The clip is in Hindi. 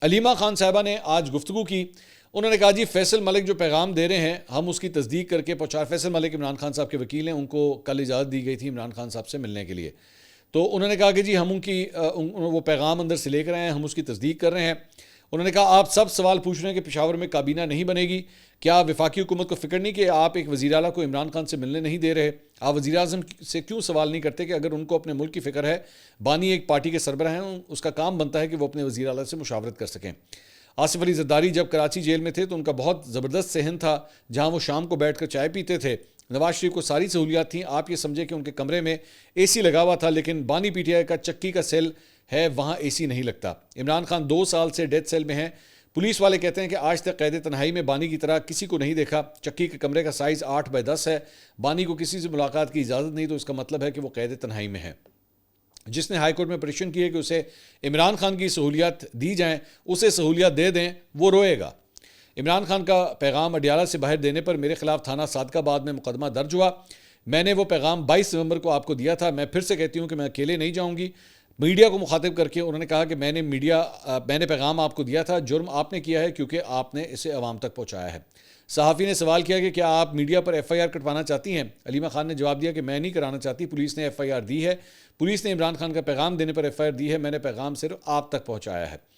अलीमा खान साहिबा ने आज गुफ्तगू की। उन्होंने कहा जी फैसल मलिक जो पैगाम दे रहे हैं हम उसकी तस्दीक करके पहुँचा। फैसल मलिक इमरान खान साहब के वकील हैं, उनको कल इजाज़त दी गई थी इमरान खान साहब से मिलने के लिए। तो उन्होंने कहा कि जी हम वो पैगाम अंदर से लेकर आए हैं, हम उसकी तस्दीक कर रहे हैं। उन्होंने कहा आप सब सवाल पूछ रहे हैं कि पेशावर में काबीना नहीं बनेगी, क्या वफाकी हुकूमत को फिक्र नहीं कि आप एक वज़ीर आला को इमरान खान से मिलने नहीं दे रहे? आप वज़ीर आज़म से क्यों सवाल नहीं करते कि अगर उनको अपने मुल्क की फ़िक्र है, बानी एक पार्टी के सरबराह हैं, उसका काम बनता है कि वो अपने वज़ीर आला से मुशावरत कर सकें। आसिफ अली जरदारी जब कराची जेल में थे तो उनका बहुत ज़बरदस्त सहन था, जहाँ वो शाम को बैठ कर चाय पीते थे। नवाज शरीफ को सारी सहूलियात थी। आप ये समझे कि उनके कमरे में AC लगा हुआ था, लेकिन बानी PTI का चक्की का सेल है, वहाँ AC नहीं लगता। इमरान खान 2 साल से डेथ सेल में हैं। पुलिस वाले कहते हैं कि आज तक कैद तन्हाई में बानी की तरह किसी को नहीं देखा। चक्की के कमरे का साइज़ 8x10 है। बानी को किसी से मुलाकात की इजाज़त नहीं, तो इसका मतलब है कि वो कैद तन्हाई में है। जिसने हाई कोर्ट में पिटीशन की है कि उसे इमरान खान की सहूलियात दी जाएं, उसे सहूलियात दे दें, वो रोएगा। इमरान खान का पैगाम अडियाला से बाहर देने पर मेरे खिलाफ थाना सादकाबाद में मुकदमा दर्ज हुआ। मैंने वो पैगाम 22 नवंबर को आपको दिया था। मैं फिर से कहती हूँ कि मैं अकेले नहीं जाऊँगी। मीडिया को मुखातिब करके उन्होंने कहा कि मैंने पैगाम आपको दिया था, जुर्म आपने किया है क्योंकि आपने इसे अवाम तक पहुँचाया है। सहाफ़ी ने सवाल किया कि क्या आप मीडिया पर FIR कटवाना चाहती हैं? अलीमा खान ने जवाब दिया कि मैं नहीं कराना चाहती, पुलिस ने FIR दी है। पुलिस ने इमरान खान का पैगाम देने पर FIR दी है, मैंने पैगाम सिर्फ आप तक पहुँचाया है।